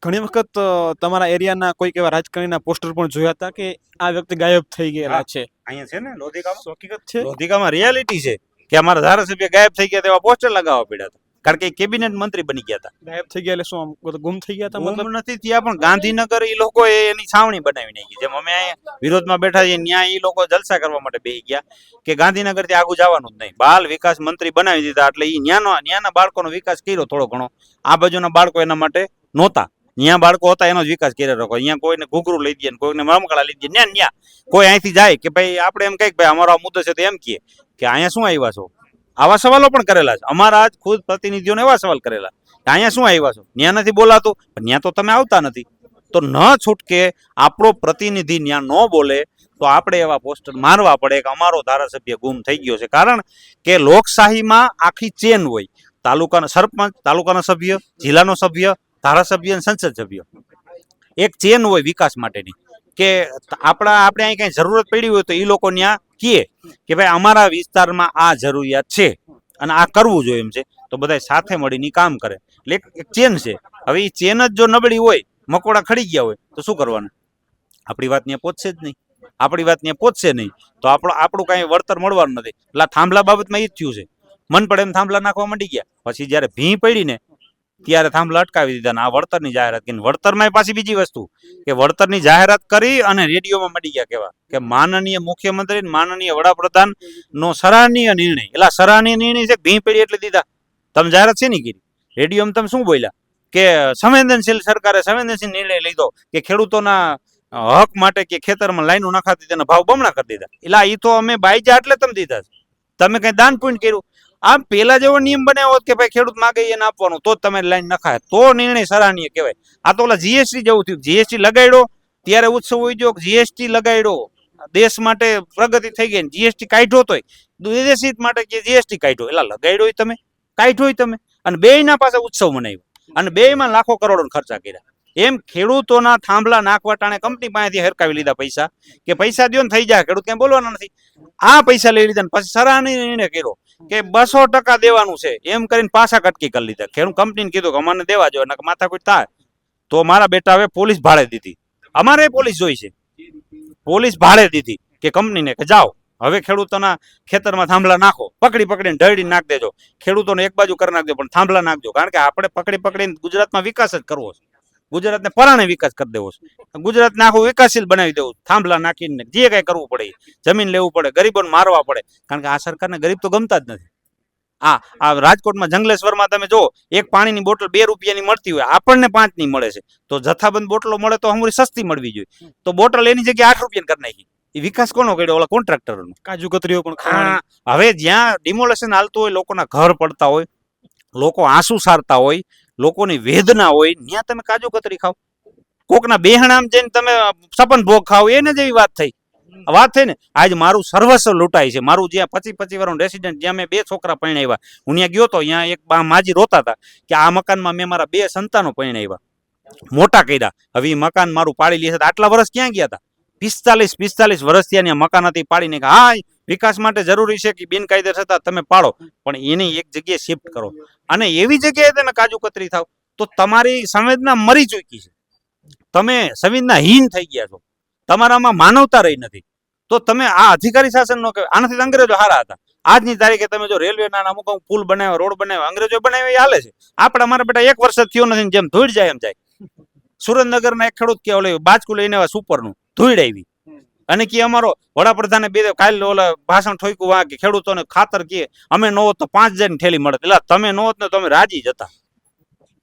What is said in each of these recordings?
ઘણી વખત તમારા એરિયાના કોઈક એવા રાજકારણીના પોસ્ટર પણ જોયા હતા કે આ વ્યક્તિ ગાયબ થઈ ગયેલા છે. અહીંયા છે ને લોધિકામાં, હકીકત છે. લોધિકામાં રિયાલિટી છે કે અમારા ધારાસભ્ય ગાયબ થઈ ગયા તેવા પોસ્ટર લગાવવા પડ્યા હતા, કારણ કે કેબિનેટ મંત્રી બની ગયા હતા. ગાયબ થઈ ગયા એટલે શું આમ ગુમ થઈ ગયા હતા? ગુમ મતલબ નથી થયા, પણ ગાંધીનગર એ લોકો એની છાવણી બનાવી નાખી. જેમ અમે અહીંયા વિરોધમાં બેઠા છીએ ત્યાં એ લોકો જલસા કરવા માટે બેસી ગયા કે ગાંધીનગર થી આગળ જવાનું જ નહીં. બાલ વિકાસ મંત્રી બનાવી દીધા, એટલે એ ન્યાના બાળકોનો વિકાસ કર્યો થોડો ઘણો. આ બાજુના બાળકો એના માટે નહોતા, ત્યાં બાળકો હતા એનો જ વિકાસ કર્યો રાખો. અહીંયા કોઈને ઘૂઘરું લઈ દે, કોઈને રમકડા લઈ દે, ન્યા કોઈ અહીંથી જાય કે ભાઈ આપણે એમ કહીએ ભાઈ અમારો આ મુદ્દો છે, તો એમ કહીએ કે અહીંયા શું આવ્યા છો. આવા સવાલો પણ કરેલા છે અમારા આજ ખુદ પ્રતિનિધિઓને, એવા સવાલ કરેલા કે અહીંયા શું આવ્યા છો, ત્યાં નથી બોલાતું, ત્યાં તો તમે આવતા નથી. તો ન છૂટકે આપણો પ્રતિનિધિ ત્યાં ન બોલે તો આપણે એવા પોસ્ટર મારવા પડે કે અમારો ધારાસભ્ય ગુમ થઈ ગયો છે. કારણ કે લોકશાહીમાં આખી ચેન હોય, તાલુકાના સરપંચ, તાલુકાના સભ્ય, જિલ્લાનો સભ્ય, ધારાસભ્ય અને સંસદ સભ્ય, એક ચેન હોય વિકાસ માટેની. કે આપણે અહીં કઈ જરૂરત પડી હોય તો એ લોકો ત્યાં કહે કે ભાઈ અમારા વિસ્તારમાં આ જરૂરિયાત છે અને આ કરવું જોઈએ એમ છે, તો બધા સાથે મળીને કામ કરે. એટલે એક ચેન છે. હવે એ ચેન જ જો નબળી હોય, મકોડા ખડી ગયા હોય, તો શું કરવાનું? આપણી વાત ત્યાં પહોંચશે જ નહીં. આપણી વાત ત્યાં પહોંચશે નહીં તો આપણું કાંઈ વળતર મળવાનું નથી. એટલે થાંભલા બાબતમાં એ જ થયું છે. મન પડે એમ થાંભલા નાખવા માંડી ગયા, પછી જ્યારે ભીં પડી ને ત્યારે થાંભલા અટકાવી દીધા ને આ વળતરની જાહેરાત કરી. વળતરમાં પાછી બીજી વસ્તુ કે વળતરની જાહેરાત કરી અને રેડિયોમાં મળી ગયા કેવા કે માનનીય મુખ્યમંત્રી, માનનીય વડાપ્રધાન નો સરાહનીય નિર્ણય. એટલે સરાહનીય નિર્ણય છે, ભીં પડી એટલે દીધા. તમે જાહેરાત છે નહીં કરી, રેડિયોમાં તમે શું બોલ્યા કે સંવેદનશીલ સરકારે સંવેદનશીલ નિર્ણય લીધો કે ખેડૂતોના હક માટે કે ખેતરમાં લાઈનો નખાતી તેના ભાવ બમણા કરી દીધા. એટલે એ તો અમે બાઈજા એટલે તમે દીધા. તમે કઈ દાન પુણ્ય કર્યું? આમ પેલા જેવો નિયમ બનાવ્યો કે ભાઈ ખેડૂત માગે એને આપવાનું, તો જ તમે લાઈન નખાય, તો નિર્ણય સરાહનીય કહેવાય. આ તો ઓલા જીએસટી જેવું થયું. જીએસટી લગાડ્યો ત્યારે ઉત્સવ હોય જો, જીએસટી લગાડ્યો દેશ માટે પ્રગતિ થઈ ગઈ, જીએસટી કાઢ્યો તોય વિદેશી માટે કે જીએસટી કાઢ્યો. એટલે લગાડ્યો તમે, કાઢ્યો તમે, અને બેયના પાસે ઉત્સવ મનાવ્યો અને બેયમાં લાખો કરોડો ખર્ચા કર્યા. એમ ખેડૂતોના થાંભલા નાખવા ટાણે કંપની પાસેથી હરકાવી લીધા પૈસા કે પૈસા દો ને થઈ જાય, ખેડૂત ક્યાંય બોલવાના નથી. આ પૈસા લઈ લીધા પછી સરાહનીય નિર્ણય કર્યો કે 200% દેવાનું છે, એમ કરીને પાછા કટકી કરી લીધા. ખેડૂત કંપનીને કીધું કે અમને દેવા જોઈએ, માથાકૂટ થાય તો મારા બેટા હવે પોલીસ ભાડે દીધી. અમારે પોલીસ જોઈ છે, પોલીસ ભાડે દીધી કે કંપનીને કે જાઓ હવે ખેડૂતોના ખેતરમાં થાંભલા નાખો, પકડીને ઢળી નાખ દેજો, ખેડૂતોને એક બાજુ કરી નાખજો પણ થાંભલા નાખજો. કારણ કે આપણે પકડીને ગુજરાતમાં વિકાસ જ કરવો છે, ગુજરાતને પરાણે વિકાસ કરી દેવો છે, ગુજરાતને આખું વિકાસશીલ બનાવી દેવું. થાંભલા નાખીને જે કઈ કરવું પડે, જમીન લેવું પડે, ગરીબોને મારવા પડે, કારણ કે આ સરકારને ગરીબ તો ગમતા જ નથી. આ રાજકોટમાં જંગલેશ્વરમાં તમે જો, એક પાણીની બોટલ 2 રૂપિયાની મળતી હોય, આપણને 5 ની મળે છે. તો જથ્થાબંધ બોટલો મળે તો અમારી સસ્તી મળવી જોઈએ. તો બોટલ એની જગ્યાએ 8 રૂપિયાની કરી નાખી. એ વિકાસ કોનો કર્યો? ઓલા કોન્ટ્રાક્ટરનો. કાજુ કતરીઓ પણ. હવે જ્યાં ડિમોલેશન હાલતું હોય, લોકોના ઘર પડતા હોય, લોકો આંસુ સારતા હોય, લોકોની વેદના હોય, ત્યાં તમે કાજુ કતરી ખાવ, કોકના બેહણામ જઈને તમે સપન ભોગ ખાવ, એને જેવી વાત થઈ ને. આજ મારું સર્વસ્વ લૂંટાય છે. મારું જ્યાં 25 વર્ષનું રેસિડેન્ટ, જ્યાં મેં 2 છોકરા પરણાવ્યા, હું ત્યાં ગયો તો, ત્યાં એક માજી રોતા હતા કે આ મકાનમાં મેં મારા 2 સંતાનો પરણાવ્યા, મોટા કર્યા, હવે એ મકાન મારું પાડી લે છે. આટલા વર્ષ ક્યાં ગયા હતા? 45 વર્ષ ત્યાં મકાન હતી પાડીને. હા, વિકાસ માટે જરૂરી છે કે બિનકાયદેસર હતા તમે પાડો, પણ એને એક જગ્યાએ શિફ્ટ કરો અને એવી જગ્યાએ તમે કાજુ કતરી થાવ તો તમારી સંવેદના મરી ચૂકી છે, તમે સંવેદનાહીન થઈ ગયા છો, તમારામાં માનવતા રહી નથી. તો તમે આ અધિકારી શાસન નો કહેવાય. આનાથી અંગ્રેજો હારા હતા. આજની તારીખે તમે જો રેલવેના અમુક પુલ બનાવ્યા, રોડ બનાવ્યા, અંગ્રેજો બનાવ્યા, એ હાલે છે. આપણે અમારા બેટા 1 વર્ષ થયો નથી, જેમ ધૂળ જાય એમ જાય. સુરેન્દ્રનગરના એક ખેડૂત કે ઓલે બાજકુ લઈને આવ્યા સુપરનું, ધૂળ આવી અને કે અમારો વડાપ્રધાને કાલે ઓલા ભાષણ ઠોક્યું વા કે ખેડૂતોને ખાતર કે અમે ન હોત તો 5000 ની થેલી મળે. એટલે તમે ન હોત ને તમે રાજી જ હતા,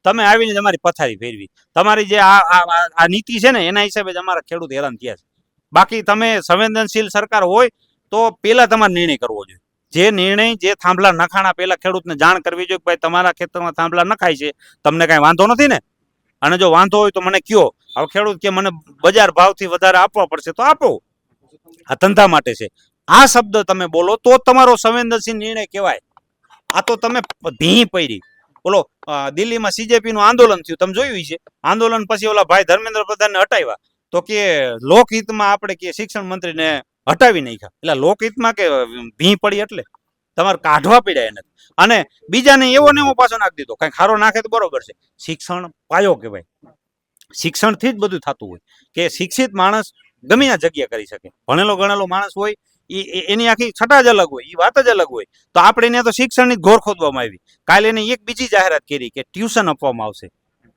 તમે આવીને તમારી પથારી ફેરવી. તમારી જે આ નીતિ છે ને એના હિસાબે જ અમારા ખેડૂત હેરાન થયા છે. બાકી તમે સંવેદનશીલ સરકાર હોય તો પેલા તમારે નિર્ણય કરવો જોઈએ. જે નિર્ણય, જે થાંભલા નખાણા પેલા ખેડૂતને જાણ કરવી જોઈએ કે ભાઈ તમારા ખેતરમાં થાંભલા નખાય છે, તમને કઈ વાંધો નથી ને? અને જો વાંધો હોય તો મને કયો. હવે ખેડૂત કે મને બજાર ભાવથી વધારે આપવા પડશે, તો આપો, આ ધંધા માટે છે. આ શબ્દ તમે બોલો તો તમારો સંવેદનશીલ નિર્ણય કહેવાય. આ તો તમે ભીં પડી. બોલો દિલ્હીમાં CJP નું આંદોલન થયું, તમે જોયું છે. આંદોલન પછી ઓલા ભાઈ ધર્મેન્દ્ર પ્રધાનને હટાવ્યા તો કે લોકહિતમાં આપણે કે શિક્ષણ મંત્રીને હટાવી નાખ્યા. એટલે લોકહિતમાં કે ભીં પડી એટલે તમારે કાઢવા પડ્યા એને. અને બીજાને એવો ને એવો પાછો નાખી દીધો. કઈ ખારો નાખે તો બરોબર છે. શિક્ષણ પાયો કહેવાય. શિક્ષણથી જ બધું થતું હોય કે શિક્ષિત માણસ ગમે આ જગ્યા કરી શકે. ભણેલો ગણેલો માણસ હોય એની આખી છટા જ અલગ હોય, એ વાત જ અલગ હોય. તો આપણે એને તો શિક્ષણની જ ઘોર ખોદવામાં આવી. કાલે એને એક બીજી જાહેરાત કરી કે ટ્યુશન આપવામાં આવશે,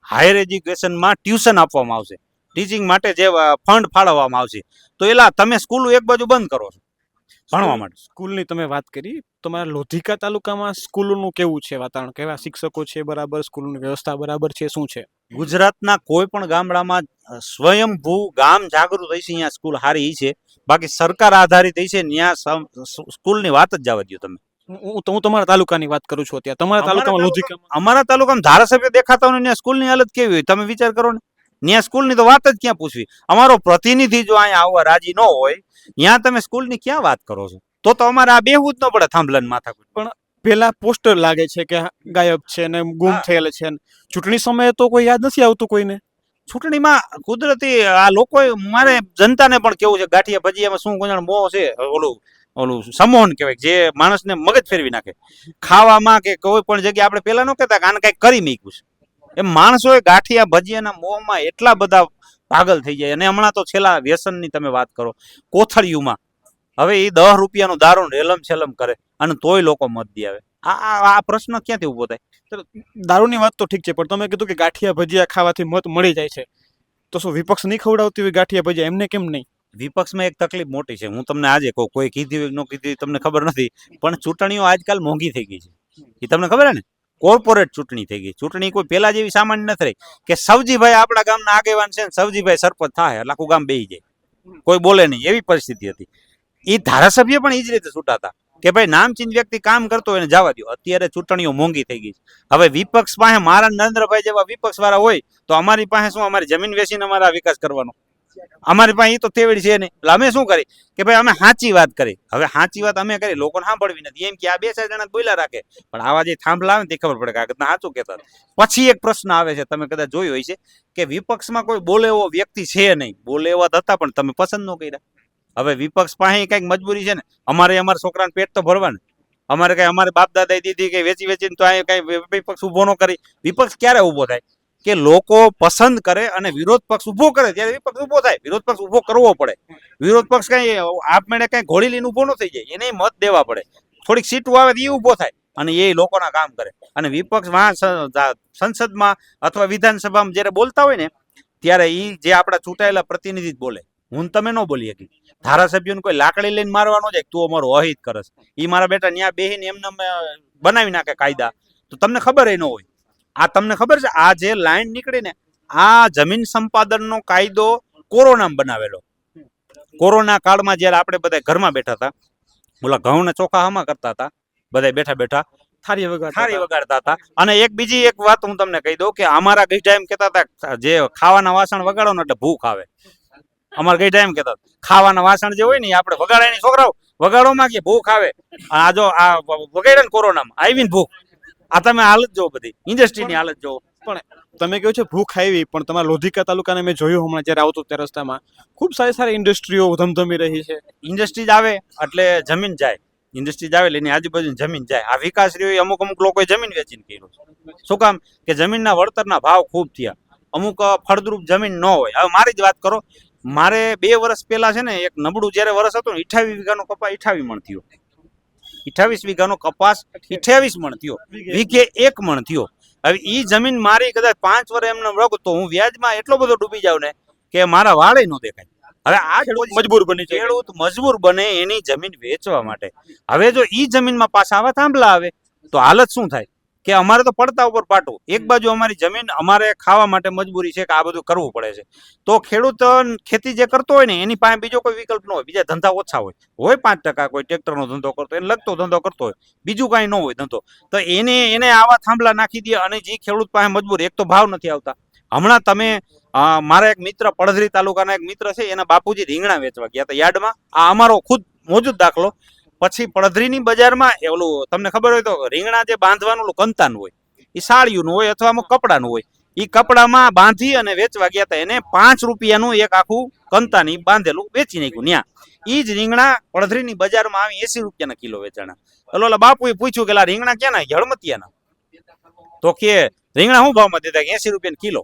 હાયર એજ્યુકેશનમાં ટ્યુશન આપવામાં આવશે, ટીચિંગ માટે જે ફંડ ફાળવવામાં આવશે. તો એલા તમે સ્કૂલ એક બાજુ બંધ કરો છો ભણવા માટે. સ્કૂલની તમે વાત કરી, તમારા લોધિકા તાલુકામાં સ્કૂલનું કેવું છે વાતાવરણ? કેવા શિક્ષકો છે? બરાબર સ્કૂલની વ્યવસ્થા બરાબર છે? શું છે? ગુજરાતના કોઈ પણ ગામડામાં સ્વયંભૂ ગામ જાગૃત થઈ છે અહીંયા સ્કૂલ હારી છે. બાકી સરકાર આધારિત છે ત્યાં સ્કૂલની વાત જ જવા દો તમે. હું તમારા તાલુકાની વાત કરું છું. અત્યારે તમારા તાલુકામાં લોધિકામાં અમારા તાલુકામાં ધારાસભ્ય દેખાતા હોય ત્યાં સ્કૂલની હાલત કેવી હોય તમે વિચાર કરો ને. ત્યાં સ્કૂલની તો વાત જ ક્યાં પૂછવી. અમારો પ્રતિનિધિ જો અહીંયા આવવા રાજી ન હોય ત્યાં તમે સ્કૂલની ક્યાં વાત કરો છો? તો અમારે આ બેહવું જ ન પડે થાંભલાની માથાકૂટ. પણ પેલા પોસ્ટર લાગે છે કે ગાયબ છે ને ગુમ થયેલ છે. ચૂંટણી સમયે તો કોઈ યાદ નથી આવતું કોઈને. ચૂંટણીમાં કુદરતી આ લોકોએ મારે જનતાને પણ કેવું છે ગાંઠિયા ભજીયામાં શું કોણ મોહ છે, ઓલું સમોહન કહેવાય જે માણસને મગજ ફેરવી નાખે. ખાવામાં કે કોઈ પણ જગ્યાએ આપણે પેલા ન કહેતા કે આને કઈક કરી મૂક્યું છે, એમ માણસોએ ગાંઠિયા ભજીયાના મોહમાં એટલા બધા પાગલ થઈ જાય. અને હમણાં તો છેલ્લા વ્યસનની તમે વાત કરો, કોથળિયુંમાં હવે એ 10 રૂપિયાનું દારૂ રેલમ છેલમ કરે અને તોય લોકો મત દે આવે. આ પ્રશ્ન ક્યાંથી ઉભો થાય? દારૂની વાત તો ઠીક છે, પણ તમે કીધું કે ગાંઠિયા ભજીયા ખાવાથી મત મળી જાય છે, તો શું વિપક્ષ નહીં ખવડાવતી હોય ગાંઠિયા ભજીયા? એમને કેમ નહીં? વિપક્ષમાં એક તકલીફ મોટી છે. હું તમને આજે કહું, કોઈ કીધી હોય ન કીધી તમને ખબર નથી, પણ ચૂંટણીઓ આજકાલ મોંઘી થઈ ગઈ છે. એ તમને ખબર હે ને? કોર્પોરેટ ચૂંટણી થઈ ગઈ. ચૂંટણી કોઈ પેલા જેવી સામાન્ય નથી રહી કે સવજીભાઈ આપણા ગામના આગેવાન છે ને સવજીભાઈ સરપંચ થાય એટલે આખું ગામ બેહી જાય, કોઈ બોલે નહીં, એવી પરિસ્થિતિ હતી. એ ધારાસભ્ય પણ એ જ રીતે છૂટાતા કે ભાઈ નામચીન વ્યક્તિ કામ કરતો હોય એને જવા દો. અત્યારે ચૂંટણીઓ મોંઘી થઈ ગઈ છે. હવે વિપક્ષ પાસે મારા નરેન્દ્રભાઈ જેવા વિપક્ષ વાળા હોય તો અમારી પાસે શું, અમારી જમીન વેચીને અમારા વિકાસ કરવાનો? અમારી પાસે એ તો તેવડી છે નહીં. એટલે અમે શું કરી કે ભાઈ અમે સાચી વાત કરી. હવે સાચી વાત અમે કરી, લોકોને સાંભળવી નથી. એમ કે આ 2-4 જણા બોલ્યા રાખે, પણ આવા જે થાંભલા આવે ને તે ખબર પડે કે આ કદાચ સાચું કહેતા. પછી એક પ્રશ્ન આવે છે, તમે કદાચ જોયું હોય છે કે વિપક્ષમાં કોઈ બોલે એવો વ્યક્તિ છે નહીં. બોલે એવા હતા પણ તમે પસંદ ન કર્યા. હવે વિપક્ષ પાસે કઈક મજબૂરી છે ને. અમારે અમારા છોકરાને પેટ તો ભરવાનું. અમારે કઈ અમારે બાપ દાદા દીધી કઈ વેચી વેચીને તો અહીં કઈ વિપક્ષ ઉભો ન કરી. વિપક્ષ ક્યારે ઉભો થાય કે લોકો પસંદ કરે અને વિરોધ પક્ષ ઉભો કરે ત્યારે વિપક્ષ ઉભો થાય. વિરોધ પક્ષ ઉભો કરવો પડે. વિરોધ પક્ષ કઈ આપમેળે કઈ ઘોડી લઈને ઉભો ન થઈ જાય, એને મત દેવા પડે. થોડીક સીટો આવે તો એ ઉભો થાય અને એ લોકોના કામ કરે. અને વિપક્ષ સંસદમાં અથવા વિધાનસભામાં જયારે બોલતા હોય ને ત્યારે એ જે આપણા ચૂંટાયેલા પ્રતિનિધિ જ બોલે. હું તમે ન બોલી શકી. ધારાસભ્યોને કોઈ લાકડી લઈને મારવાનો જાય તું અમારું અહિત કરસ, એ મારા બેટા ન્યા બેહીને એમને બનાવી નાખે કાયદા, તો તમને ખબર ન હોય. આ તમને ખબર છે આ જે લાઈન નીકળી ને આ જમીન સંપાદનનો કાયદો કોરોનામાં બનાવેલો. કોરોના કાળમાં જયારે આપણે બધા ઘરમાં બેઠા હતા, ઓલા ઘઉં ને ચોખા હામાં કરતા હતા, બધા બેઠા બેઠા થારી વગાડતા હતા. અને બીજી એક વાત હું તમને કહી દઉં કે અમારા ગઈઢા એમ કહેતા હતા જે ખાવાના વાસણ વગાડો ને એટલે ભૂખ આવે. અમારા ગઈઢા એમ કહેતા ખાવાના વાસણ જે હોય ને આપણે વગાડે છોકરાઓ વગાડોમાં કે ભૂખ આવે. આ જો આ વગાડે ને કોરોનામાં આવીને ભૂખ. આ તમે હાલત જોવો, બધી ઇન્ડસ્ટ્રીની હાલત જોવો. પણ તમે કહો છો ભૂખ આવી, પણ તમારા લોધિકા તાલુકાને મેં જોયું હમણાં જ્યારે આવતો તે રસ્તામાં ખૂબ સારી ઇન્ડસ્ટ્રીઓ ધમધમી રહી છે. ઇન્ડસ્ટ્રીઝ આવે એટલે જમીન જાય, ઇન્ડસ્ટ્રીઝ આવે એટલે એની આજુબાજુની જમીન જાય. આ વિકાસ રહ્યો અમુક લોકોએ જમીન વેચીને કર્યું. શું કામ? કે જમીનના વળતરના ભાવ ખૂબ થયા. અમુક ફળદ્રુપ જમીન ન હોય. હવે મારી જ વાત કરો, મારે 2 વર્ષ પહેલા છે ને એક નબળું જયારે વર્ષ હતું ને 28 વીઘાનો કપાસ 28 મણ થયો. 28 વીઘાનો કપાસ 28 મણ થયો, વીઘે 1 મણ થયો. હવે ઈ જમીન મારી કદાચ 5 વર્ષ એમને રખ તો હું વ્યાજમાં એટલો બધો ડૂબી જાઉં ને કે મારા વાળે ન દેખાય. હવે આ મજબૂર બની જાય, ખેડૂત મજબૂર બને એની જમીન વેચવા માટે. હવે જો ઈ જમીનમાં પાછા આવા થાંભલા આવે તો હાલત શું થાય કે અમારે તો પડતા ઉપર પાટું. એક બાજુ અમારી જમીન અમારે ખાવા માટે મજબૂરી છે કે આ બધું કરવું પડે છે. તો ખેડૂત ખેતી જે કરતો હોય ને એની પાસે બીજો કોઈ વિકલ્પ ન હોય. બીજા ધંધા ઓછા હોય 5%, કોઈ ટ્રેક્ટરનો ધંધો કરતો હોય, એને લગતો ધંધો કરતો હોય, બીજું કાંઈ ન હોય ધંધો. તો એને આવા થાંભલા નાખી દે અને જે ખેડૂત પાસે મજબૂર, એક તો ભાવ નથી આવતા. હમણાં તમે મારા એક મિત્ર પડધરી તાલુકાના એક મિત્ર છે, એના બાપુજી રીંગણા વેચવા ગયા હતા યાર્ડમાં. આ અમારો ખુદ મોજૂદ દાખલો. પછી પડધરીની બજારમાં ઓલું તમને ખબર હોય તો રીંગણા જે બાંધવાનું ઓલું કંતાનું હોય, એ સાડિયું હોય અથવા અમુક કપડાનું હોય, એ કપડામાં બાંધી અને વેચવા ગયા હતા. એને 5 રૂપિયાનું એક આખું કંતાની બાંધેલું વેચી નાખ્યું. ત્યાં એ જ રીંગણા પડધરીની બજારમાં આવી 80 રૂપિયાના કિલો વેચાણા. ઓલા બાપુએ પૂછ્યું કે રીંગણા ક્યાંના? હળમતિયાના. તો કે રીંગણા શું ભાવમાં દેતા 80 રૂપિયા કિલો.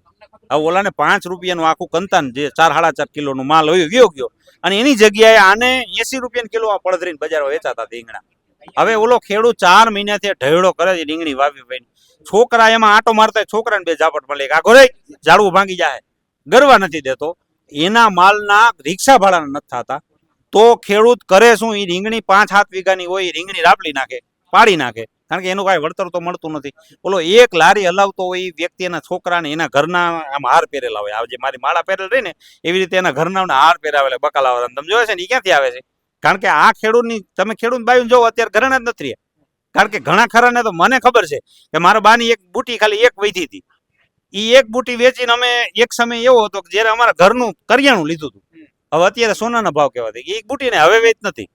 હવે ઓલાને 5 રૂપિયાનું આખું કંતાન જે 4-4.5 કિલોનું માલ હોય ગયો અને એની જગ્યાએ આને 80 રૂપિયા કિલો પડધરીને બજારમાં વેચાતા રીંગણા. હવે ઓલો ખેડૂત 4 મહિનાથી ઢેડો કરે છે રીંગણી વાવી ભાઈ. છોકરા એમાં આટો મારતા છોકરાને બે ઝાપટ મળે આખો રે ઝાડવું ભાંગી જાય, ગરવા નથી દેતો. એના માલના રિક્ષા ભાડાના નથી થતા. તો ખેડૂત કરે શું? એ રીંગણી 5-7 વીઘાની હોય, એ રીંગણી રાપલી નાખે, પાડી નાખે, કારણ કે એનું કાંઈ વળતર તો મળતું નથી. ઓલો એક લારી હલાવતો હોય એ વ્યક્તિ એના છોકરાને એના ઘરના આમ હાર પહેરેલા હોય. જે મારી માળા પહેરેલ રહી ને એવી રીતે એના ઘરના હાર પહેરાવેલા બકાલાવાળા તમે જોયો છે ને, એ ક્યાંથી આવે છે? કારણ કે આ ખેડૂતની તમે ખેડૂત બાયું જોવો અત્યારે ઘરના જ નથી રહ્યા. કારણ કે ઘણા ખરાને તો મને ખબર છે કે મારા બાની એક બુટી ખાલી એક વધી હતી. એ એક બુટી વેચીને અમે એક સમય એવો હતો કે જ્યારે અમારા ઘરનું કરિયાણું લીધું હતું. હવે અત્યારે સોનાના ભાવ કેવા થઈ એક બુટીને હવે વેચ નથી.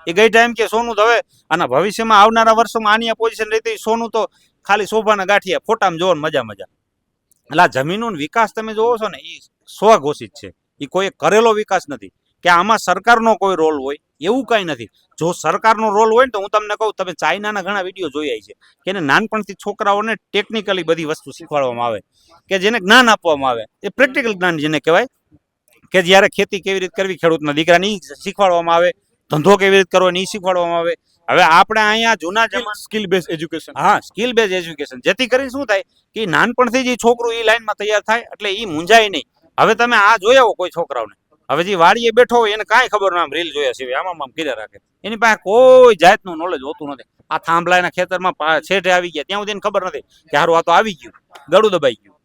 એ ગઈ ટાઈમ કે સોનું તો હવે આના ભવિષ્યમાં આવનારા વર્ષોમાં આની આ પોઝિશન રહેતી સોનું તો ખાલી શોભાના ગાંઠિયા ફોટામાં જોવો મજા એટલે આ જમીનનો વિકાસ તમે જોવો છો ને એ સ્વઘોષિત છે. એ કોઈ કરેલો વિકાસ નથી કે આમાં સરકારનો કોઈ રોલ હોય એવું કાંઈ નથી. જો સરકારનો રોલ હોય ને તો હું તમને કહું, તમે ચાઇનાના ઘણા વિડીયો જોયા છે કે એને નાનપણથી છોકરાઓને ટેકનિકલી બધી વસ્તુ શીખવાડવામાં આવે, કે જેને જ્ઞાન આપવામાં આવે. એ પ્રેક્ટિકલ જ્ઞાન જેને કહેવાય, કે જ્યારે ખેતી કેવી રીતે કરવી ખેડૂતના દીકરાને એ શીખવાડવામાં આવે, ધંધો કેવી રીતે કરવો એ શીખવાડવામાં આવે. હવે આપણે અહીંયા જૂના જમાના સ્કિલ બેઝ એજ્યુકેશન, હા સ્કિલ બેઝ એજ્યુકેશન, જેથી કરીને શું થાય કે નાનપણથી જ છોકરું એ લાઈનમાં તૈયાર થાય એટલે એ મૂંઝાય નહીં. હવે તમે આ જોઈ આવો કોઈ છોકરાઓને, હવે જે વાડીએ બેઠો હોય એને કાંઈ ખબર ના, રીલ જોયા સિવાય આમ કર્યા રાખે, એની પાસે કોઈ જાતનું નોલેજ હોતું નથી. આ થાંભલાના ખેતરમાં છેઠે આવી ગયા ત્યાં સુધી એને ખબર નથી કે હારું આ તો આવી ગયું, ગળું દબાઈ ગયું.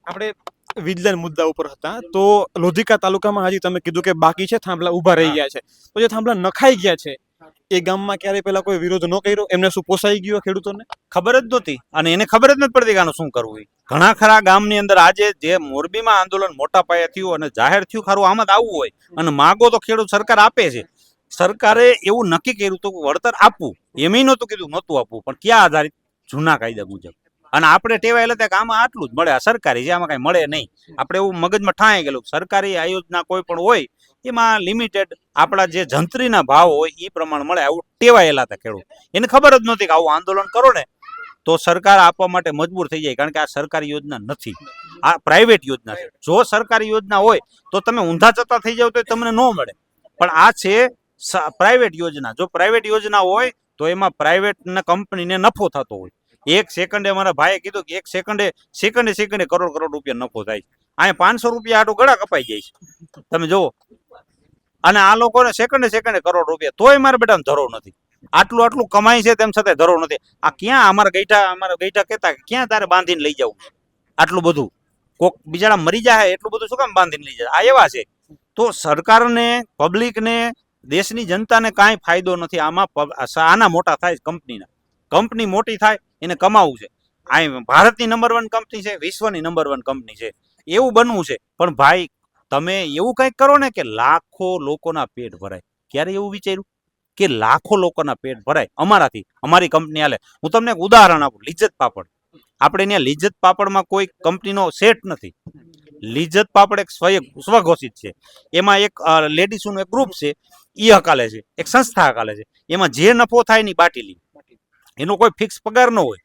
આપણે વીજળીના મુદ્દા ઉપર હતા તો લોધિકા તાલુકામાં હજી તમે કીધું કે બાકી છે થાંભલા ઊભા રહી ગયા છે. તો જે થાંભલા નખાઈ ગયા છે એ ગામમાં ક્યારે પહેલા કોઈ વિરોધ ન કર્યો? એમને શું પોસાઈ ગયો ખેડૂતોને? ખબર જ નહોતી અને એને ખબર જ નથી પડતી કે આનું શું કરવું. ઘણા ખરા ગામની અંદર આજે જે મોરબીમાં આંદોલન મોટા પાયે થયું અને જાહેર થયું, ખરું આમાં જ આવવું હોય અને માગો તો ખેડૂત સરકાર આપે છે. સરકારે એવું નક્કી કર્યું હતું કે વળતર આપવું, એમ નહોતું કીધું નહોતું આપવું, પણ ક્યાં આધારિત? જૂના કાયદા મુજબ. અને આપણે ટેવાયેલા હતા કે આમાં આટલું જ મળે, આ સરકારી છે આમાં કઈ મળે નહીં. આપણે એવું મગજમાં ઠાઈ ગયેલું સરકારી આ યોજના કોઈ પણ હોય એમાં લિમિટેડ આપણા જે જંત્રીના ભાવ હોય એ પ્રમાણે મળે, આવું ટેવાયેલા હતા ખેડૂત. એને ખબર જ નહોતી કે આવું આંદોલન કરો ને તો સરકાર આપવા માટે મજબૂર થઈ જાય, કારણ કે આ સરકારી યોજના નથી, આ પ્રાઇવેટ યોજના છે. જો સરકારી યોજના હોય તો તમે ઊંધા ચતા થઈ જાવ તો તમને ન મળે, પણ આ છે પ્રાઇવેટ યોજના. જો પ્રાઇવેટ યોજના હોય તો એમાં પ્રાઇવેટ કંપનીને નફો થતો હોય. એક સેકન્ડે મારા ભાઈએ કીધું કે એક સેકન્ડે કરોડ રૂપિયા નફો થાય છે. અહીંયા 500 રૂપિયા આટો ગળા કપાઈ જાય છે તમે જોવો. અને આ લોકોને સેકન્ડે કરોડ રૂપિયા, તોય મારા બેટાને ધરો નથી. આટલું કમાય છે તેમ છતાં ધરો નથી. આ ક્યાં અમારા ગઈઠા કહેતા કે ક્યાં તારે બાંધીને લઈ જવું આટલું બધું? કોક બિચારા મરી જાય એટલું બધું શું કામ બાંધીને લઈ જાય? આ એવા છે. તો સરકારને, પબ્લિકને, દેશની જનતાને કાંઈ ફાયદો નથી આમાં. આના મોટા થાય કંપની મોટી થાય એને કમાવું છે. આ ભારતની નંબર 1 કંપની છે, વિશ્વની નંબર 1 કંપની છે, એવું બનવું છે. પણ ભાઈ તમે એવું કંઈક કરો ને કે લાખો લોકોના પેટ ભરાય. ક્યારે એવું વિચાર્યું કે લાખો લોકોના પેટ ભરાય અમારાથી, અમારી કંપની હાલે? હું તમને એક ઉદાહરણ આપું. લિજ્જત પાપડ, આપણે ત્યાં લિજ્જત પાપડમાં કોઈ કંપનીનો સેટ નથી. લિજ્જત પાપડ એક સ્વઘોષિત છે. એમાં એક લેડીસનું એક ગ્રુપ છે, એ હકાલે છે, એક સંસ્થા હકાલે છે. એમાં જે નફો થાય ની બાટી લી, એનો કોઈ ફિક્સ પગાર ન હોય.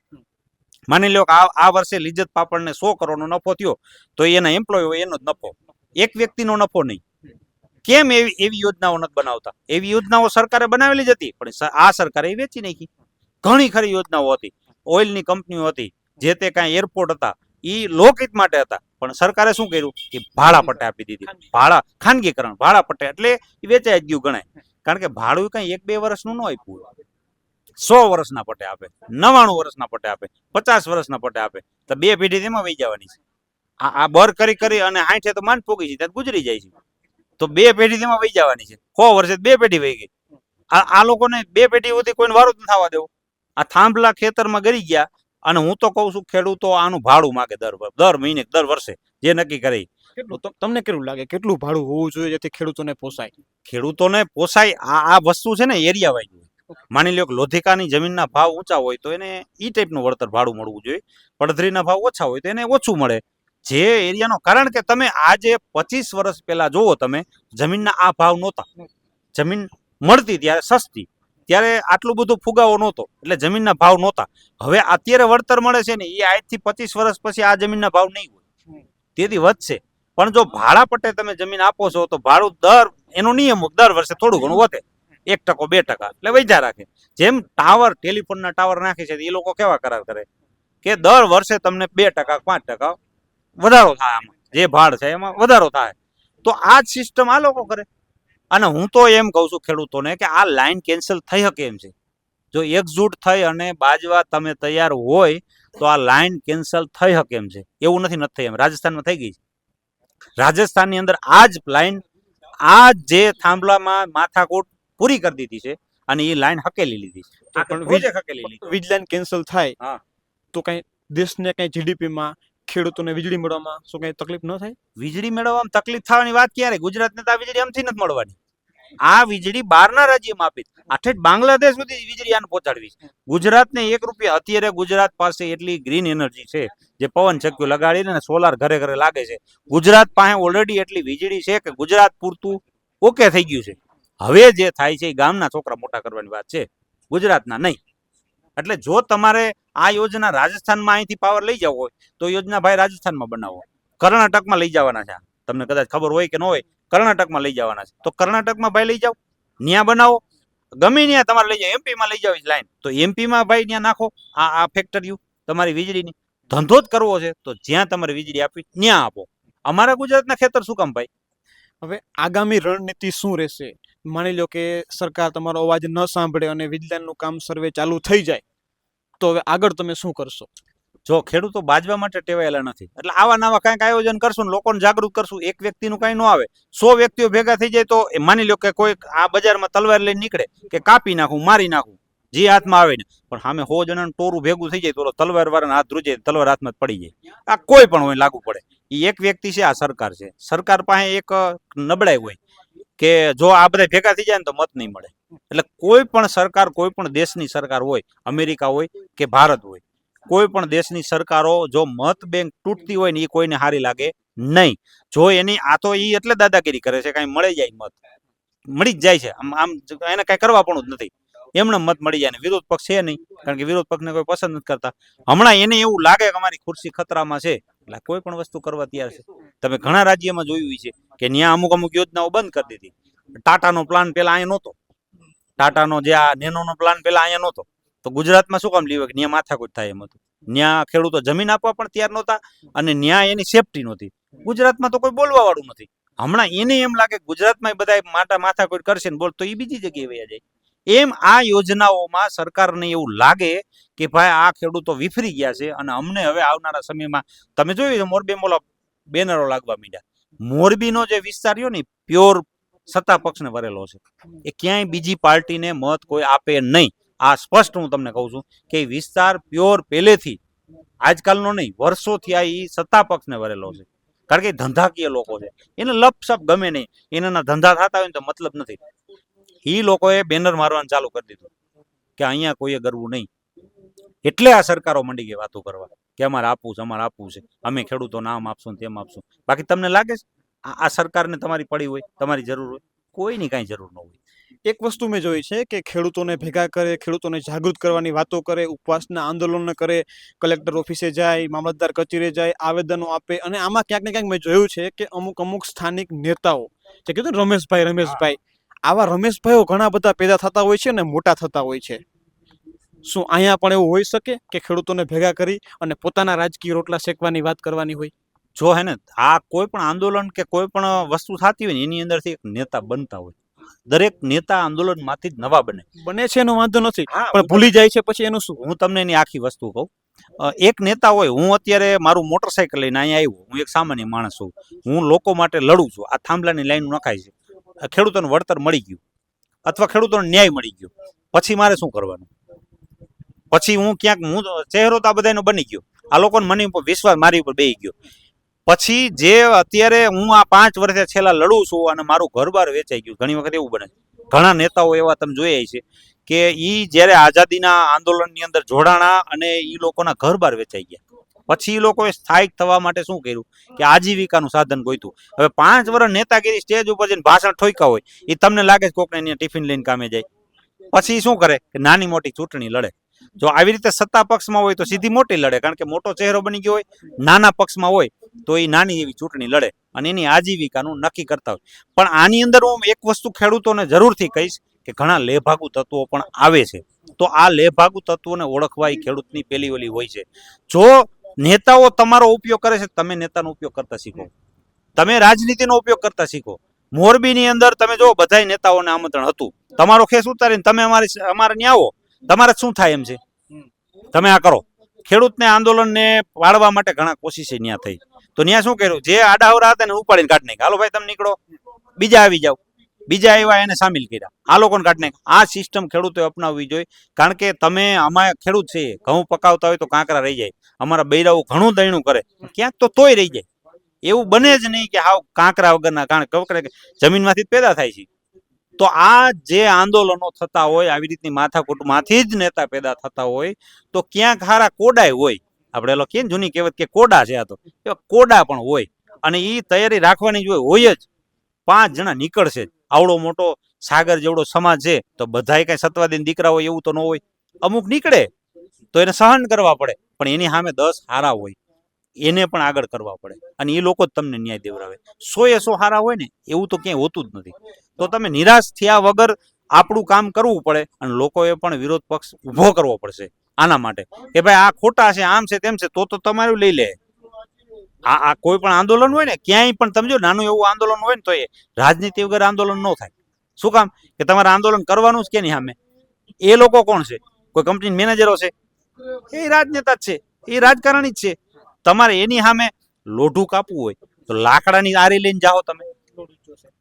માની લો કે આ વર્ષે લિજ્જત પાપડને 100 કરોડનો નફો થયો તો એના એમ્પ્લોય હોય એનો જ નફો, એક વ્યક્તિનો નફો નહીં. કેમ એવી યોજનાઓ નથી બનાવતા? એવી યોજનાઓ સરકારે બનાવેલી જ હતી, પણ આ સરકારે એ વેચી નાખી. ઘણી ખરી યોજનાઓ હતી, ઓઇલની કંપનીઓ હતી, જે તે કાંઈ એરપોર્ટ હતા, એ લોકહિત માટે હતા, પણ સરકારે શું કર્યું કે ભાડા પટ્ટે આપી દીધી. ખાનગીકરણ, ભાડા પટ્ટે, એટલે એ વેચાઈ જ ગયું ગણાય. કારણ કે ભાડું કઈ 1-2 વર્ષનું ન આપ્યું, 100 વર્ષના પટ્ટે આપે, 99 વર્ષના પટ્ટે આપે, 50 વર્ષના પટ્ટે આપે. તો 2 પેઢી તેમાં વહી જવાની છે. આ બર કરી અને 60 તો માંડ પોગી છે, ત્યાં ગુજરી જાય છે. તો 2 પેઢી તેમાં વહી જવાની છે. 100 વર્ષે 2 પેઢી વહી ગઈ. આ લોકોને 2 પેઢી સુધી કોઈને વારો જ ન થવા દેવો. આ થાંભલા ખેતરમાં ગરી ગયા અને હું તો કહું છું ખેડૂતો આનું ભાડું માગે દર મહિને, દર વર્ષે જે નક્કી કરે. તમને કેવું લાગે કેટલું ભાડું હોવું જોઈએ જેથી ખેડૂતોને પોસાય? ખેડૂતોને પોસાય આ વસ્તુ છે ને એરિયા વાઇઝ હોય. માની લો કે લોધિકાની જમીનના ભાવ ઊંચા હોય તો એને ઈ ટાઈપનું વળતર ભાડું મળવું જોઈએ. પડધરીના ભાવ ઓછા હોય તો એને ઓછું મળે. જે એરિયાનો, કારણ કે તમે આજે 25 વર્ષ પહેલા જોવો તમે, જમીનના આ ભાવ નહોતા. જમીન મળતી ત્યારે સસ્તી, ત્યારે આટલું બધું ફુગાવો નહોતો, એટલે જમીનના ભાવ નહોતા. હવે અત્યારે વળતર મળે છે ને, એ આજથી 25 વર્ષ પછી આ જમીનના ભાવ નહીં હોય, તેથી વધશે. પણ જો ભાડા પટ્ટે તમે જમીન આપો છો તો ભાડું એનો નિયમ દર વર્ષે થોડું ઘણું વધે, 1% 2%, એટલે વૈધા રાખે. જેમ ટાવર, ટેલિફોનના ટાવર નાખે છે, એ લોકો કેવા કરાર કરે કે દર વર્ષે તમને 2% 5% વધારો થાય, આમાં જે ભાડ છે એમાં વધારો થાય. તો આ જ સિસ્ટમ આ લોકો કરે. અને હું તો એમ કહું છું ખેડૂતોને કે આ લાઈન કેન્સલ થઈ શકે એમ છે. જો એકજૂટ થઈ અને બાજવા તમે તૈયાર હોય તો આ લાઈન કેન્સલ થઈ શકે એમ છે. એવું નથી થઈ એમ. રાજસ્થાનમાં થઈ ગઈ છે. રાજસ્થાનની અંદર આ જ લાઈન, આ જે થાંભલામાં માથાકૂટ પૂરી કરી દીધી છે અને એ લાઈન હકેલી લીધી છે. તો પણ પ્રોજેક્ટ હકેલી લીધી. વીજ લાઈન કેન્સલ થાય હા. તો કઈ દેશને કઈ જીડીપીમાં, ખેડૂતોને વીજળી મળવામાં શું કઈ તકલીફ ન થાય? વીજળી મેળવવામાં તકલીફ થવાની વાત ક્યારે? ગુજરાતને તો આ વીજળી આમથી નથી મળવાની. આ વીજળી બહારના રાજ્યમાં આપી, આઠે બાંગ્લાદેશ સુધી વીજળી આને પહોંચાડવી છે. ગુજરાતને 1 રૂપિયા, અત્યારે ગુજરાત પાસે એટલી ગ્રીન એનર્જી છે, જે પવન ચક્કીઓ લગાડીને સોલાર ઘરે ઘરે લાગે છે. ગુજરાત પાસે ઓલરેડી એટલી વીજળી છે કે ગુજરાત પૂરતું ઓકે થઈ ગયું છે. હવે જે થાય છે એ ગામના છોકરા મોટા કરવાની વાત છે, ગુજરાતના નહીં. એટલે જો તમારે આ યોજના રાજસ્થાનમાં અહીંથી પાવર લઈ જવો હોય તો યોજના ભાઈ રાજસ્થાનમાં બનાવો. કર્ણાટકમાં લઈ જવાના છે, તમને કદાચ ખબર હોય કે ન હોય, કર્ણાટકમાં લઈ જવાના છે. તો કર્ણાટકમાં ભાઈ લઈ જાઓ, ન્યા બનાવો. ગમે ત્યાં તમારે લઈ જાઓ, એમપીમાં લઈ જાઓ લાઈન, તો એમપીમાં ભાઈ ત્યાં નાખો આ ફેક્ટરીઓ તમારી વીજળીની. ધંધો જ કરવો છે તો જ્યાં તમારે વીજળી આપવી ત્યાં આપો. અમારા ગુજરાતના ખેતર શું કામ ભાઈ? હવે આગામી રણનીતિ શું રહેશે? માની લો કે સરકાર તમારો અવાજ ન સાંભળે અને વીજ લાઈનનું કામ સર્વે ચાલુ થઈ જાય, તો હવે આગળ તમે શું કરશો? જો ખેડૂતો બાજવા માટે ટેવાયેલા નથી, એટલે આવા નવા કંઈક આયોજન કરશું, લોકોને જાગૃત કરશું. એક વ્યક્તિનું કંઈ ન આવે, 100 વ્યક્તિઓ ભેગા થઈ જાય તો માની લો કે કોઈ આ બજારમાં તલવાર લઈને નીકળે કે કાપી નાખું, મારી નાખું, જે હાથમાં આવે ને, પણ સામે 100 જણાનું ટોરું ભેગું થઈ જાય તો તલવાર વાળાના હાથ ધ્રુજે, તલવાર હાથમાં પડી જાય. આ કોઈ પણ હોય લાગુ પડે. એ એક વ્યક્તિ છે, આ સરકાર છે. સરકાર પાસે એક નબળાઈ હોય કે જો આ બધા ભેગા થઈ જાય ને તો મત નહીં મળે. એટલે કોઈ પણ સરકાર, કોઈ પણ દેશની સરકાર હોય, અમેરિકા હોય કે ભારત હોય, કોઈ પણ દેશની સરકારો જો મત બેંક તૂટતી હોય ને એ કોઈને સારી લાગે નહીં. જો એની આ તો એ એટલે દાદાગીરી કરે છે, કઈ મળી જાય મત મળી જ જાય છે. આમ એને કઈ કરવા પણ જ નથી, એમને મત મળી જાય. ને વિરોધ પક્ષ છે નહીં, કારણ કે વિરોધ પક્ષને કોઈ પસંદ નથી કરતા. હમણાં એને એવું લાગે કે અમારી ખુરશી ખતરામાં છે, એટલે કોઈ પણ વસ્તુ કરવા તૈયાર છે. તમે ઘણા રાજ્યમાં જોયું છે કે ત્યાં અમુક યોજનાઓ બંધ કરી દીધી. ટાટાનો પ્લાન પેલા અહીંયા નહોતો, ટાટાનો જે આ નેનોનો પ્લાન પેલા અહીંયા નહોતો, તો ગુજરાતમાં શું કામ લીધો? કે ત્યાં માથાકૂટ થાય એમ હતું. ત્યાં ખેડૂતો જમીન આપવા પણ તૈયાર નહોતા અને ત્યાં એની સેફટી નહોતી. ગુજરાતમાં તો કોઈ બોલવા વાળું નથી. હમણાં એને એમ લાગે ગુજરાતમાં બધા માથાકૂટ કરશે ને બોલ તો એ બીજી જગ્યાએ વયા જાય. એમ આ યોજનાઓમાં સરકારને એવું લાગે કે ભાઈ આ ખેડૂતો વિફરી ગયા છે અને અમને હવે આવનારા સમયમાં, તમે જોયું છે મોરબીમાં બેનરો લાગવા માંડ્યા. મોરબીનો જે વિસ્તાર રહ્યો ને પ્યોર સત્તા પક્ષને વરેલો છે. એ ક્યાંય બીજી પાર્ટીને મત કોઈ આપે નહીં. આ સ્પષ્ટ હું તમને કહું છું કે વિસ્તાર પ્યોર પહેલેથી, આજકાલનો નહીં, વર્ષોથી આ સત્તા પક્ષને વરેલો છે. કારણ કે ધંધાકીય લોકો છે, એને લપસપ ગમે નહીં, એના ધંધા થતા હોય ને તો મતલબ નથી. એ લોકોએ બેનર મારવાનું ચાલુ કરી દીધું કે અહીંયા કોઈએ કરવું નહીં. એટલે આ સરકારો મંડી ગઈ વાતો કરવા કે અમારે આપવું છે, અમારે આપવું છે, અમે ખેડૂતોને આમ આપશું તેમ આપશું. બાકી તમને લાગે છે આ સરકારને તમારી પડી હોય, તમારી જરૂર હોય? કોઈની કાંઈ જરૂર ન હોય. એક વસ્તુ મેં જોઈ છે કે ખેડૂતોને ભેગા કરે, ખેડૂતોને જાગૃત કરવાની વાતો કરે, ઉપવાસના આંદોલન કરે, કલેક્ટર ઓફિસે જાય, મામલતદાર કચેરીએ જાય, આવેદનો આપે. અને આમાં ક્યાંક ને ક્યાંક મેં જોયું છે કે અમુક સ્થાનિક નેતાઓ, જે કીધું રમેશભાઈ, આવા રમેશભાઈઓ ઘણા બધા પેદા થતા હોય છે અને મોટા થતા હોય છે. શું અહીંયા પણ એવું હોઈ શકે કે ખેડૂતોને ભેગા કરી અને પોતાના રાજકીય રોટલા શેકવાની વાત કરવાની હોય? જો હે ને, આ કોઈ પણ આંદોલન કે કોઈ પણ વસ્તુ થતી હોય ને એની અંદરથી એક નેતા બનતા હોય. દરેક નેતા આંદોલનમાંથી જ નવા બને છે એનો વાંધો નથી, હા, પણ ભૂલી જાય છે પછી એનું શું? હું તમને એની આખી વસ્તુ કહું. એક નેતા હોય, હું અત્યારે મારું મોટરસાયકલ લઈને અહીંયા આવ્યો, હું એક સામાન્ય માણસ છું, હું લોકો માટે લડું છું. આ થાંભલાની લાઈન નખાય છે, ખેડૂતોને વળતર મળી ગયું અથવા ખેડૂતોને ન્યાય મળી ગયો, પછી મારે શું કરવાનું? પછી હું ક્યાંક, હું ચહેરો તો આ બધાનો બની ગયો, આ લોકોને મને વિશ્વાસ મારી ઉપર બેસી ગયો. પછી જે અત્યારે હું આ 5 વર્ષે છેલ્લા લડું છું અને મારું ઘર-બાર વેચાઈ ગયું. ઘણી વખત એવું બને, ઘણા નેતાઓ એવા તમે જોયા છે કે ઈ જ્યારે આઝાદીના આંદોલનની અંદર જોડાણા અને ઈ લોકોના ઘર-બાર વેચાઈ ગયા. પછી એ લોકોએ સ્થાયિક થવા માટે શું કર્યું કે આજીવિકાનું સાધન ગોઈતું. હવે 5 વર્ષ નેતાગીરી સ્ટેજ ઉપર જઈને ભાષણ ઠોક્યા હોય, એ તમને લાગે છે કોકને અહીંયા ટિફિન લઈને કામે જાય? પછી શું કરે કે નાની મોટી ચૂંટણી લડે. જો આવી રીતે સત્તા પક્ષમાં હોય તો સીધી મોટી લડે, કારણ કે મોટો ચહેરો બની ગયો હોય. નાના પક્ષમાં હોય તો એ નાની એવી ચૂંટણી લડે અને એની આજીવિકાનું નક્કી કરતા હોય. પણ આની અંદર હું એક વસ્તુ ખેડૂતોને જરૂરથી કહીશ કે ઘણા લેભાગુ તત્વો પણ આવે છે. તો આ લેભાગુ તત્વોને ઓળખવા એ ખેડૂતની પેલી ઓલી હોય છે. જો નેતાઓ તમારો ઉપયોગ કરે છે, તમે નેતાનો ઉપયોગ કરતા શીખો, તમે રાજનીતિનો ઉપયોગ કરતા શીખો. મોરબીની અંદર તમે જો બધાય નેતાઓને આમંત્રણ હતું, તમારો ખેસ ઉતારીને તમે અમારે ત્યાં આવો, તમારે શું થાય એમ છે? તમે આ કરો. ખેડૂતને આંદોલનને વાળવા માટે ઘણા કોશિશ ત્યાં થઈ, તો ત્યાં શું કર્યું, જે આડાવરા હતા ને ઉપાડીને કાઢી નાખ્યા. હાલો ભાઈ તમે નીકળો, બીજા આવી જાવ. બીજા આવ્યા એને સામેલ કર્યા, આ લોકોને કાઢી નાખ્યા. આ સિસ્ટમ ખેડૂતોએ અપનાવવી જોઈએ, કારણ કે તમે આમાં ખેડૂત છે, ઘઉં પકાવતા હોય તો કાંકરા રહી જાય, અમારા બૈરાઓ ઘણું દયણું કરે, ક્યાંક તો તોય રહી જાય. એવું બને જ નહીં કે હાવ કાંકરા વગરના, કારણ કે જમીનમાંથી જ પેદા થાય છે. તો આ જે આંદોલનો થતા હોય, આવી રીતની માથાકૂટમાંથી જ નેતા પેદા થતા હોય, તો ક્યાંક હારા કોડાય હોય. આપણે એલો કે જૂની કહેવત કે કોડા છે, આ તો કોડા પણ હોય. અને એ તૈયારી રાખવાની હોય જ. 5 જણા નીકળશે. આવડો મોટો સાગર જેવડો સમાજ છે, તો બધાય કઈ સત્વાદીન દીકરા હોય એવું તો ન હોય. અમુક નીકળે તો એને સહન કરવા પડે, પણ એની સામે 10 હારા હોય, એને પણ આગળ કરવા પડે. અને એ લોકો જ તમને ન્યાય દેવરાવે. 100 હારા હોય ને એવું તો ક્યાંય હોતું જ નથી. તો તમે નિરાશ થયા વગર આપણું કામ કરવું પડે, અને લોકોએ પણ વિરોધ પક્ષ ઉભો કરવો પડશે આના માટે કે ભાઈ આ ખોટા છે, આમ છે, તેમ છે, તો તમારું લઈ લે. આ કોઈ પણ આંદોલન હોય ને, ક્યાંય પણ તમે જો નાનું એવું આંદોલન હોય ને, તો એ રાજનીતિ વગર આંદોલન ન થાય. શું કામ? કે તમારે આંદોલન કરવાનું જ કે નહીં સામે. એ લોકો કોણ છે? કોઈ કંપની મેનેજરો છે? એ રાજનેતા જ છે, એ રાજકારણી જ છે. તમારે એની સામે લોઢું કાપવું હોય તો લાકડાની આરી લઈને જાઓ. તમે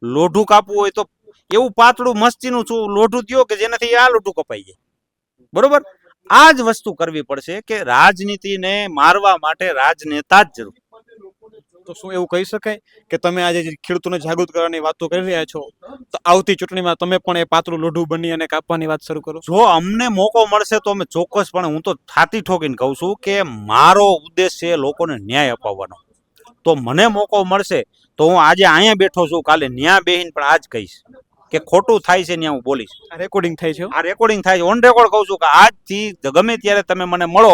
લોઢું કાપવું હોય તો એવું પાતળું મસ્તીનું લોઢું દ્યો કે જેનાથી આ લોઢું કપાઈ જાય. બરોબર? આ જ વસ્તુ કરવી પડશે કે રાજનીતિને મારવા માટે રાજનેતા જ જરૂર. તો શું એવું કહી શકાય કે તમે આજે જે ખેડૂતોને જાગૃત કરવાની વાતો કરી રહ્યા છો, તો આવતી ચૂંટણીમાં તમે પણ એ પાતળું લોઢું બની અને કાપવાની વાત શરૂ કરો? જો અમને મોકો મળશે તો અમે ચોક્કસપણે, હું તો છાતી ઠોકીને કહું છું કે મારો ઉદ્દેશ છે લોકોને ન્યાય અપાવવાનો. તો મને મોકો મળશે તો હું આજે અહીંયા બેઠો છું, કાલે ન્યા બેહીને પણ આજ કહીશ કે ખોટું થાય છે, ત્યાં હું બોલીશ. આ રેકોર્ડિંગ થાય છે, આ રેકોર્ડિંગ થાય છે, ઓન રેકોર્ડ કહું છું કે આજથી ગમે ત્યારે તમે મને મળો,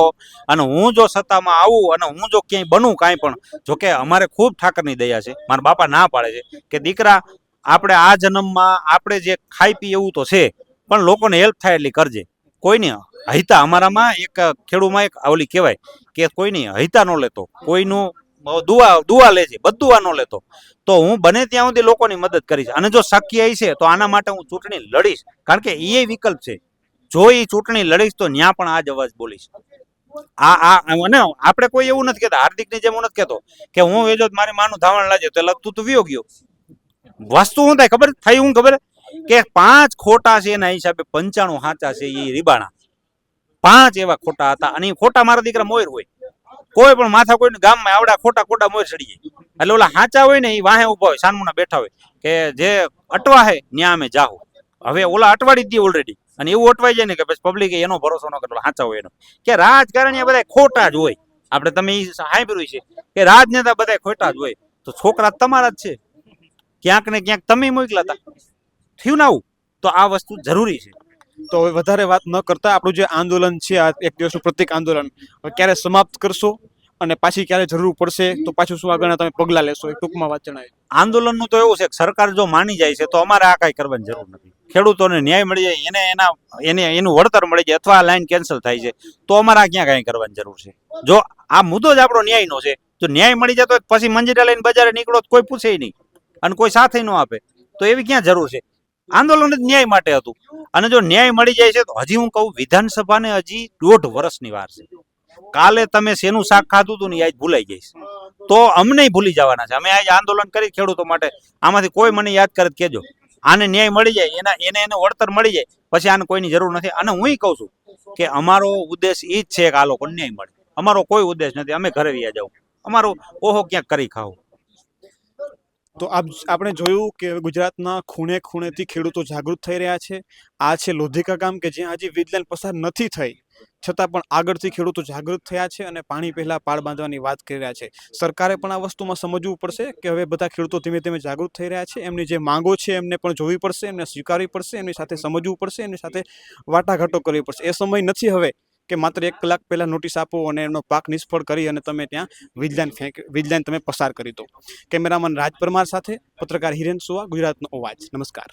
અને હું જો સત્તામાં આવું અને હું જો ક્યાંય બનું કાંઈ પણ, જો કે અમારે ખૂબ ઠાકરની દયા છે, મારા બાપા ના પાડે છે કે દીકરા આપણે આ જન્મમાં આપણે જે ખાઈ પી એવું તો છે, પણ લોકોને હેલ્પ થાય એટલી કરજે. કોઈની હૈતા, અમારામાં એક ખેડૂમાં એક ઓલી કહેવાય કે કોઈની હૈતા ન લેતો, કોઈનું દુઆ લેજે, બદુઆ ન લેતો. તો હું બને ત્યાં સુધી લોકોની મદદ કરીશ, અને જો શક્ય છે તો આના માટે હું ચૂંટણી લડીશ, કારણ કે એ વિકલ્પ છે. જો એ ચૂંટણી લડીશ તો ત્યાં પણ આ જ અવાજ બોલીશ. અને આપણે કોઈ એવું નથી કહેતા, હાર્દિકની જેમ હું નથી કહેતો કે હું વેજો મારી માનું ધાવણ લાજે તો લગતું તું વિયો ગયો. વસ્તુ શું થાય ખબર થઈ? હું ખબર કે 5 ખોટા છે એના હિસાબે 95 સાચા છે. એ રીબાણા 5 એવા ખોટા હતા, અને એ ખોટા મારા દીકરા મોર હોય. કોઈ પણ માથા કોઈ ગામમાં આવડા ખોટા મોર ચડી જાય. એટલે ઓલા સાચા હોય ને એ વાહે ઉભા હોય, સાનમુના બેઠા હોય કે જે અટવા હે ન્યા અમે જાહુ. હવે ઓલા અટવાડી જ દે ઓલરેડી, અને એવું અટવાઈ જાય ને કે પછી પબ્લિક એનો ભરોસો ન કરે, સાચા હોય એનો. કે રાજકારણી બધા ખોટા જ હોય. આપણે તમે એ સાંભળ્યું છે કે રાજનેતા બધા ખોટા જ હોય. તો છોકરા તમારા જ છે, ક્યાંક ને ક્યાંક તમે મોકલા હતા. થયું ને આવું? તો આ વસ્તુ જરૂરી છે. તો હવે વધારે વાત ન કરતા આપણું જે આંદોલન છે, આ એક દિવસનું પ્રત્યેક આંદોલન ક્યારે સમાપ્ત કરશો, અને પાછી ક્યારે જરૂર પડશે તો પાછું શું આગળ તમે પગલા લેશો, એ ટૂંકમાં વાત જણાવી. આંદોલનનું તો એવું છે કે સરકાર જો માની જાય છે તો અમારે આ કાંઈ કરવાની જરૂર નથી. ખેડૂતોને ન્યાય મળી જાય, એનું વળતર મળી જાય, અથવા લાઈન કેન્સલ થાય છે, તો અમારે ક્યાં કાંઈ કરવાની જરૂર છે. જો આ મુદ્દો જ આપણો ન્યાયનો છે, જો ન્યાય મળી જાય તો પછી મંજીરા લઈને બજારે નીકળો કોઈ પૂછે નહીં, અને કોઈ સાથે ન આપે, તો એવી ક્યાં જરૂર છે? આંદોલન જ ન્યાય માટે હતું. અને જો ન્યાય મળી જાય છે તો હજી હું કહું, વિધાનસભાને હજી 1.5 વર્ષની વાર છે. કાલે તમે શેનું શાક ખાધું હતું ને આજ ભૂલાઈ જઈશ, તો અમને ભૂલી જવાના છે. અમે આજે આંદોલન કરી ખેડૂતો માટે, આમાંથી કોઈ મને યાદ કરે કેજો. આને ન્યાય મળી જાય, એને વળતર મળી જાય, પછી આને કોઈની જરૂર નથી. અને હું કહું છું કે અમારો ઉદ્દેશ એ જ છે કે આ લોકો ન્યાય મળે. અમારો કોઈ ઉદ્દેશ નથી અમે ઘરે વ્યા જાવ, અમારો ઓહો ક્યાંક કરી ખાવું. તો આપણે જોયું કે ગુજરાતના ખૂણે ખૂણેથી ખેડૂતો જાગૃત થઈ રહ્યા છે. આ છે લોધિકા ગામ કે જ્યાં હજી વીજ લાઈન પસાર નથી થઈ, છતાં પણ આગળથી ખેડૂતો જાગૃત થયા છે અને પાણી પહેલા પાળ બાંધવાની વાત કરી રહ્યા છે. સરકારે પણ આ વસ્તુમાં સમજવું પડશે કે હવે બધા ખેડૂતો ધીમે ધીમે જાગૃત થઈ રહ્યા છે. એમની જે માંગો છે એમને પણ જોવી પડશે, એમને સ્વીકારવી પડશે, એમની સાથે સમજવું પડશે, એમની સાથે વાટાઘાટો કરવી પડશે. એ સમય નથી હવે કે માત્ર 1 કલાક પહેલા નોટિસ આપો અને એમનો પાક નિષ્ફળ કરી અને તમે ત્યાં વીજ લાઈન તમે પસાર કરી દો. કેમેરામેન રાજ પરમાર સાથે પત્રકાર હિરેન સુવા, ગુજરાતનો અવાજ. નમસ્કાર.